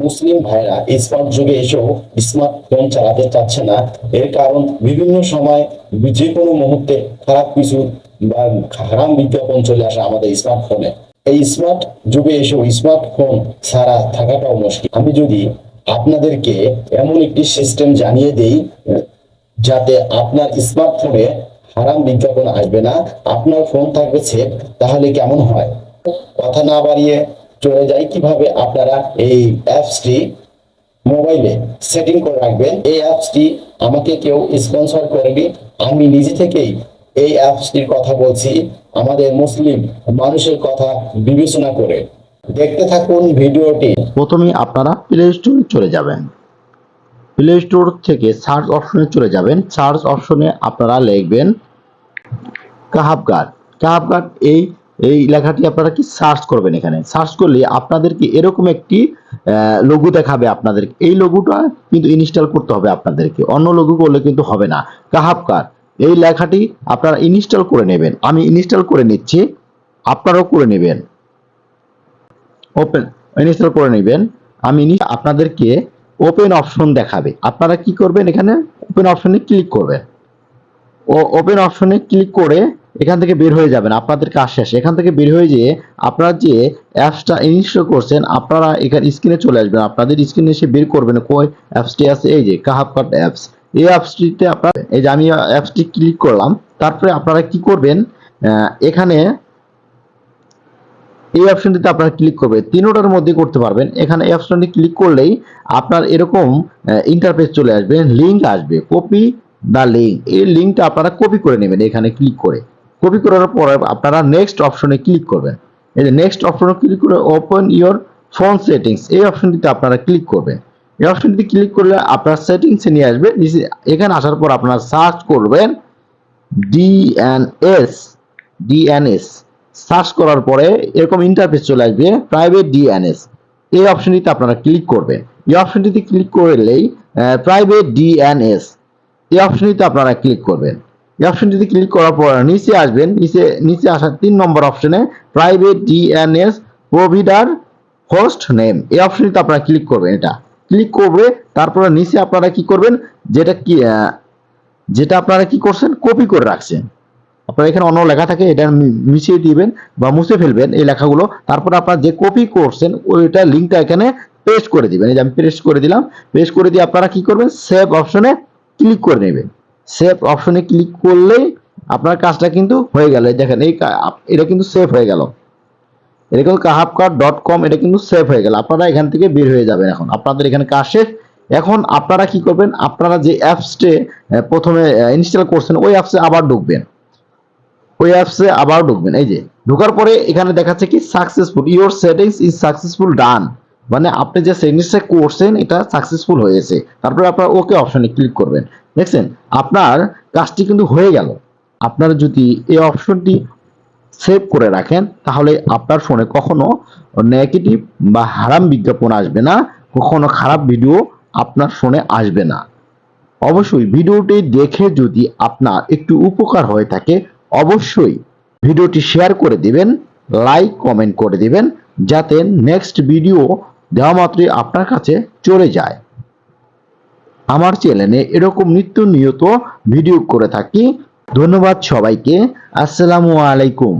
মুসলিম ভাইরা স্মার্ট যুগে এসেও স্মার্টফোন চালাতে চাচ্ছে না। এর কারণ বিভিন্ন সময় যে কোনো মুহূর্তে খারাপ কিছু বা হারাম বিজ্ঞাপন চলে আসে আমাদের স্মার্টফোনে। এই স্মার্ট যুগে এসেও স্মার্টফোন ছাড়া থাকাটাও মুশকিল। আমি যদি আপনাদেরকে এমন একটি সিস্টেম জানিয়ে দেই যাতে আপনার স্মার্টফোনে হারাম বিজ্ঞাপন আসবে না, আপনার ফোন থাকবে সেফ, তাহলে কেমন হয়? কথা না বাড়িয়ে চলে যাই কিভাবে আপনারা এই অ্যাপসটি মোবাইলে সেটিং করে রাখবেন। এই অ্যাপসটি আমাকে কেউ স্পন্সর করেনি, আমি নিজে থেকেই এই অ্যাপসটির কথা বলছি আমাদের মুসলিম মানুষের কথা বিবেচনা করে। দেখতে থাকুন ভিডিওটি। প্রথমে আপনারা প্লে স্টোরে চলে যাবেন। প্লে স্টোর থেকে সার্চ অপশনে চলে যাবেন। সার্চ অপশনে আপনারা লিখবেন কাহাবগার্ড। কাহাবগার্ড এই এই লেখাটি আপনারা কি সার্চ করবেন। এখানে সার্চ করলে আপনাদেরকে এরকম একটি লোগো দেখাবে। আপনাদের এই লোগোটা কিন্তু ইনস্টল করতে হবে আপনাদেরকে, অন্য লোগো করলে কিন্তু হবে না। কাহাবগার্ড এই লেখাটি আপনারা ইনস্টল করে নেবেন। আমি ইনস্টল করে নিচ্ছি, আপনারাও করে নেবেন। ওপেন ইনস্টল করে নেবেন। আমি আপনাদেরকে ওপেন অপশন দেখাবে। আপনারা কি করবেন, এখানে ওপেন অপশনে ক্লিক করবেন। ওপেন অপশনে ক্লিক করে এখান থেকে বের হয়ে যাবেন। আপনাদের কাজ শেষ। এখান থেকে বের হয়ে যেয়ে আপনারা যে অ্যাপসটা ইনস্টল করছেন আপনারা এখানে স্ক্রিনে চলে আসবেন। আপনাদের স্ক্রিনে এসে বের করবেন কই অ্যাপসটি আছে। এই যে কাহাবগার্ড অ্যাপস, এই অ্যাপসটিতে আপনারা, এই যে আমি অ্যাপসটি ক্লিক করলাম। তারপরে আপনারা কি করবেন, এখানে এই অপশনটিতে আপনারা ক্লিক করবেন। তিনটার মধ্যে করতে পারবেন। এখানে এই অপশনটি ক্লিক করলেই আপনার এরকম ইন্টারফেস চলে আসবে, লিংক আসবে, কপি দা লিংক। এই লিংকটা আপনারা কপি করে নেবেন। এখানে ক্লিক করে কপি করার পরে আপনারা নেক্সট অপশনে ক্লিক করবেন। এই যে নেক্সট অপশনে ক্লিক করে ওপেন ইওর ফোন সেটিংস, এই অপশনটিতে আপনারা ক্লিক করবেন। এই অপশনটিতে ক্লিক করলে আপনার সেটিংসে নিয়ে আসবে। এখানে আসার পর আপনারা সার্চ করবেন ডিএনএস। ডিএনএস সার্চ করার পরে এরকম ইন্টারফেস চলে আসবে, প্রাইভেট ডিএনএস। এই অপশনটিতে আপনারা ক্লিক করবেন। এই অপশনটিতে ক্লিক করলেই প্রাইভেট ডিএনএস, এই অপশনটিতে আপনারা ক্লিক করবেন। এই অপশনটিতে ক্লিক করার পর নিচে আসবেন। নিচে আসার 3 নম্বর অপশনে private DNS provider host name, এই অপশনটিতে আপনারা ক্লিক করবেন। এটা ক্লিক করবে, তারপরে নিচে আপনারা কি করবেন, যেটা আপনারা কি করছেন কপি করে রাখছেন। আপনারা এখানে অন্য লেখা থাকে, এটা মিশিয়ে দিবেন বা মুছে ফেলবেন এই লেখাগুলো। তারপর আপনারা যে কপি করছেন ওইটা লিংকটা এখানে পেস্ট করে দিবেন। এই যে আমি পেস্ট করে দিলাম। পেস্ট করে দিয়ে আপনারা কি করবেন, সেভ অপশনে ক্লিক করে নেবেন। সেভ অপশনে ক্লিক করলেই আপনার কাজটা কিন্তু হয়ে গেল। দেখেন এটা কিন্তু সেভ হয়ে গেল। এটা কিন্তু kahabgard.com, এটা কিন্তু সেভ হয়ে গেল। আপনারা এখান থেকে বের হয়ে যাবেন। এখন আপনাদের এখানে কাজ শেষ। এখন আপনারা কি করবেন, আপনারা যে অ্যাপসটি প্রথমে ইনস্টল করছেন ওই অ্যাপসে আবার ঢুকবেন। ওই অ্যাপসে আবার ঢুকবেন। এই যে ঢোকার পরে এখানে দেখাচ্ছে কি successful, your settings is successful done, মানে আপনি যে সেটিংসটা করছেন এটা সাকসেসফুল হয়েছে। তারপরে আপনারা ওকে অপশনে ক্লিক করবেন। দেখছেন আপনার কাজটি কিন্তু হয়ে গেল। আপনারা যদি এই অপশনটি সেভ করে রাখেন তাহলে আপনার ফোনে কখনো নেগেটিভ বা হারাম বিজ্ঞাপন আসবে না, কখনো খারাপ ভিডিও আপনার ফোনে আসবে না। অবশ্যই ভিডিওটি দেখে যদি আপনার একটু উপকার হয়ে থাকে অবশ্যই ভিডিওটি শেয়ার করে দিবেন, লাইক কমেন্ট করে দিবেন, যাতে নেক্সট ভিডিও দেওয়া মাত্রই আপনার কাছে চলে যায়। আমার চ্যানেলে এরকম নিত্য নিয়ত ভিডিও করে থাকি। ধন্যবাদ সবাইকে। আসসালামু আলাইকুম।